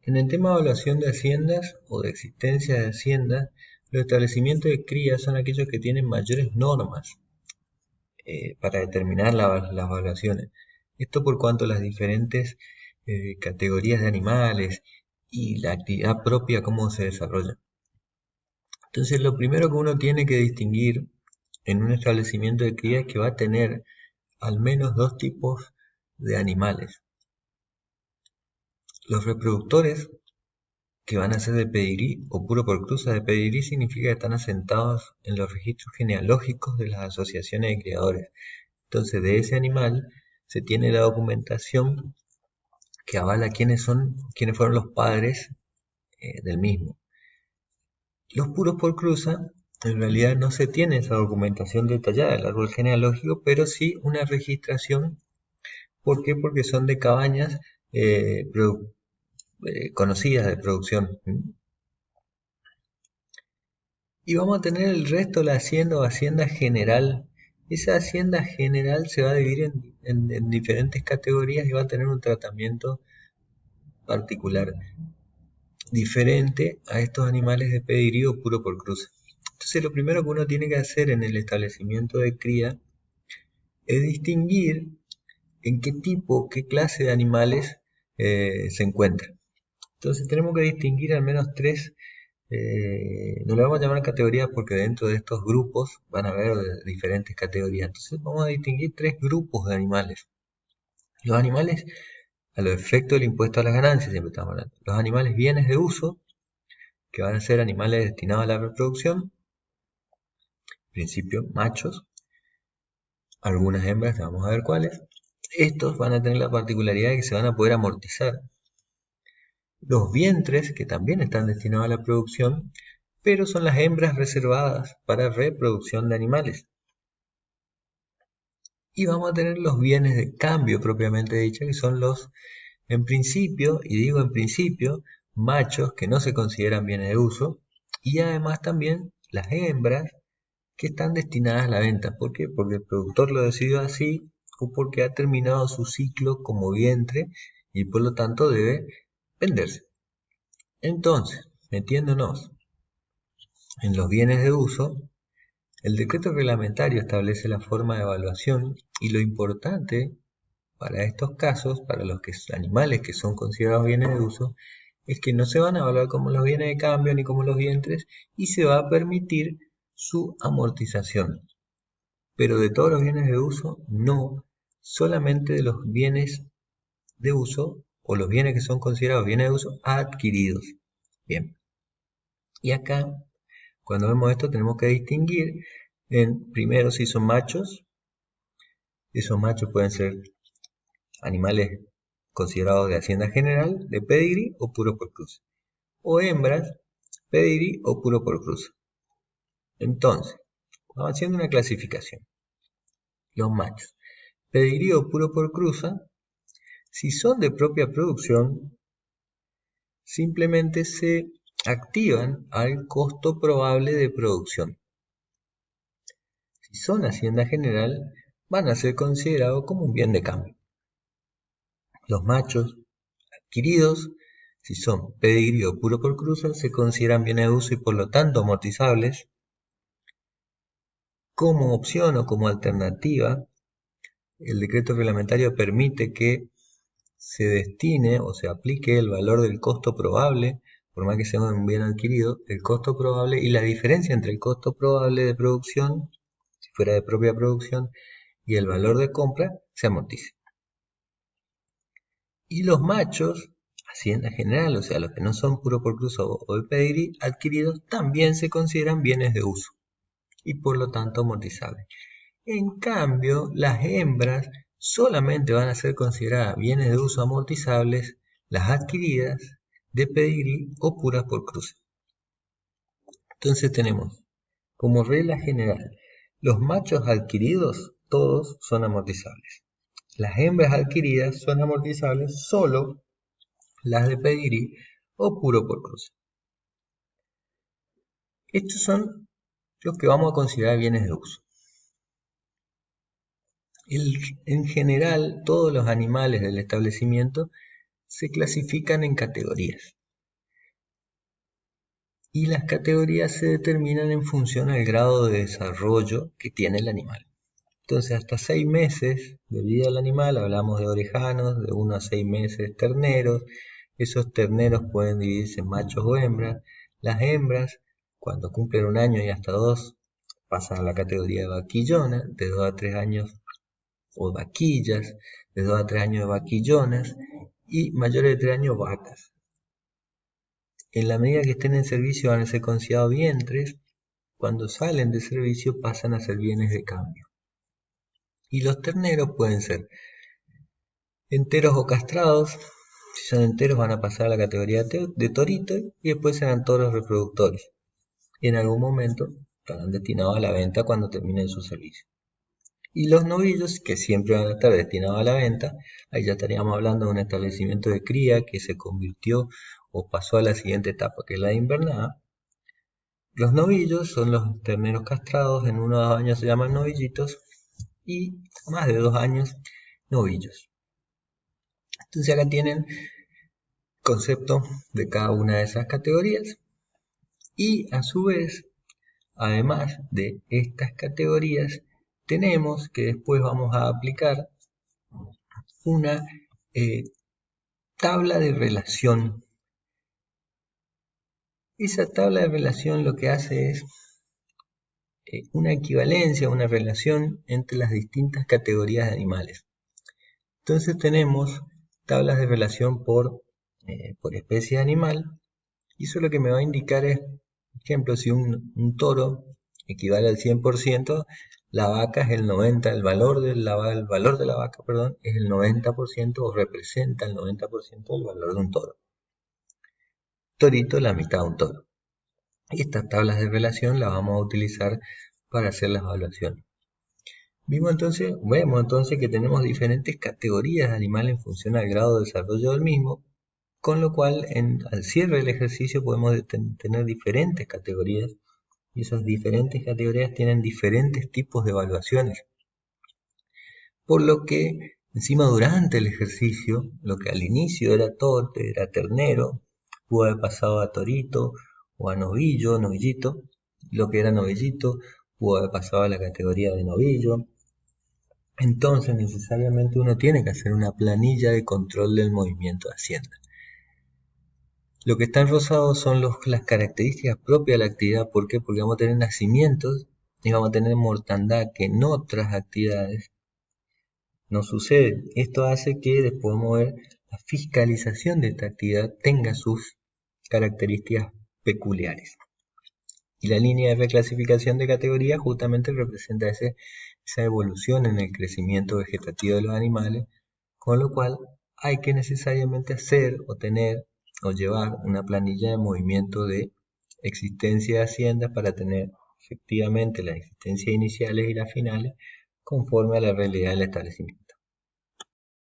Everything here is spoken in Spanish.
En el tema de evaluación de haciendas o de existencia de haciendas, los establecimientos de cría son aquellos que tienen mayores normas para determinar las evaluaciones. Esto por cuanto las diferentes categorías de animales y la actividad propia, cómo se desarrolla. Entonces, lo primero que uno tiene que distinguir en un establecimiento de cría es que va a tener al menos dos tipos de animales. Los reproductores, que van a ser de pedigrí o puro por cruza. De pedigrí significa que están asentados en los registros genealógicos de las asociaciones de criadores. Entonces, de ese animal se tiene la documentación que avala quiénes fueron los padres del mismo. Los puros por cruza, en realidad no se tiene esa documentación detallada del árbol genealógico, pero sí una registración. ¿Por qué? Porque son de cabañas conocidas de producción. Y vamos a tener el resto de la hacienda o hacienda general. Esa hacienda general se va a dividir en diferentes categorías y va a tener un tratamiento particular, diferente a estos animales de pedigrí o puro por cruza. Entonces, lo primero que uno tiene que hacer en el establecimiento de cría es distinguir en qué tipo, qué clase de animales se encuentra. Entonces, tenemos que distinguir al menos tres. No le vamos a llamar categorías porque dentro de estos grupos van a haber diferentes categorías. Entonces vamos a distinguir tres grupos de animales. Los animales, a los efectos del impuesto a las ganancias, siempre estamos hablando. Los animales bienes de uso, que van a ser animales destinados a la reproducción, en principio machos, algunas hembras, vamos a ver cuáles. Estos van a tener la particularidad de que se van a poder amortizar. Los vientres, que también están destinados a la producción, pero son las hembras reservadas para reproducción de animales. Y vamos a tener los bienes de cambio propiamente dicho, que son los, en principio, y digo en principio, machos que no se consideran bienes de uso, y además también las hembras que están destinadas a la venta. ¿Por qué? Porque el productor lo decidió así o porque ha terminado su ciclo como vientre y por lo tanto debe venderse. Entonces, metiéndonos en los bienes de uso, el decreto reglamentario establece la forma de evaluación y lo importante para estos casos, para los animales que son considerados bienes de uso, es que no se van a evaluar como los bienes de cambio ni como los vientres y se va a permitir su amortización. Pero de todos los bienes de uso, no, solamente de los bienes de uso o los bienes que son considerados bienes de uso adquiridos. Bien, y acá cuando vemos esto tenemos que distinguir primero si son machos. Esos machos pueden ser animales considerados de hacienda general, de pedigrí o puro por cruza. O hembras, pedigrí o puro por cruza. Entonces, vamos haciendo una clasificación. Los machos, pedigrí o puro por cruza, si son de propia producción, simplemente se activan al costo probable de producción. Si son hacienda general, van a ser considerados como un bien de cambio. Los machos adquiridos, si son pedigrí o puro por cruza, se consideran bienes de uso y por lo tanto amortizables. Como opción o como alternativa, el decreto reglamentario permite que se destine o se aplique el valor del costo probable, por más que sea un bien adquirido, el costo probable y la diferencia entre el costo probable de producción, si fuera de propia producción, y el valor de compra, se amortice. Y los machos, hacienda general, o sea, los que no son puro por cruza o de pedigrí, adquiridos, también se consideran bienes de uso y por lo tanto amortizables. En cambio, las hembras solamente van a ser consideradas bienes de uso amortizables las adquiridas de pedigrí o puras por cruce. Entonces tenemos como regla general, los machos adquiridos todos son amortizables. Las hembras adquiridas son amortizables solo las de pedigrí o puro por cruce. Estos son los que vamos a considerar bienes de uso. En general, todos los animales del establecimiento se clasifican en categorías. Y las categorías se determinan en función al grado de desarrollo que tiene el animal. Entonces, hasta 6 meses de vida del animal, hablamos de orejanos, de 1 a 6 meses terneros. Esos terneros pueden dividirse en machos o hembras. Las hembras, cuando cumplen 1 año y hasta 2, pasan a la categoría de vaquillona, de 2 a 3 años, o vaquillas, de 2 a 3 años de vaquillonas, y mayores de 3 años vacas. En la medida que estén en servicio van a ser considerados vientres. Cuando salen de servicio pasan a ser bienes de cambio. Y los terneros pueden ser enteros o castrados. Si son enteros van a pasar a la categoría de torito y después serán toros reproductores. Y en algún momento estarán destinados a la venta cuando terminen su servicio. Y los novillos, que siempre van a estar destinados a la venta, ahí ya estaríamos hablando de un establecimiento de cría que se convirtió o pasó a la siguiente etapa, que es la de invernada. Los novillos son los terneros castrados, en 1 o 2 años se llaman novillitos, y más de 2 años novillos. Entonces acá tienen concepto de cada una de esas categorías, y a su vez, además de estas categorías, tenemos que después vamos a aplicar una tabla de relación. Esa tabla de relación lo que hace es una equivalencia, una relación entre las distintas categorías de animales. Entonces tenemos tablas de relación por especie de animal, y eso lo que me va a indicar es, por ejemplo, si un toro equivale al 100%, la vaca es el 90%, el valor de la vaca, es el 90% o representa el 90% del valor de un toro. Torito, la mitad de un toro. Y estas tablas de relación las vamos a utilizar para hacer las evaluaciones. Vemos entonces que tenemos diferentes categorías de animales en función al grado de desarrollo del mismo, con lo cual al cierre del ejercicio podemos tener diferentes categorías, y esas diferentes categorías tienen diferentes tipos de evaluaciones. Por lo que encima durante el ejercicio, lo que al inicio era ternero, pudo haber pasado a torito o a novillito, lo que era novillito pudo haber pasado a la categoría de novillo. Entonces necesariamente uno tiene que hacer una planilla de control del movimiento de hacienda. Lo que está en rosado son las características propias de la actividad. ¿Por qué? Porque vamos a tener nacimientos y vamos a tener mortandad que en otras actividades no sucede. Esto hace que después vamos a ver la fiscalización de esta actividad tenga sus características peculiares. Y la línea de reclasificación de categoría justamente representa esa evolución en el crecimiento vegetativo de los animales, con lo cual hay que necesariamente hacer o tener o llevar una planilla de movimiento de existencia de haciendas para tener efectivamente las existencias iniciales y las finales conforme a la realidad del establecimiento.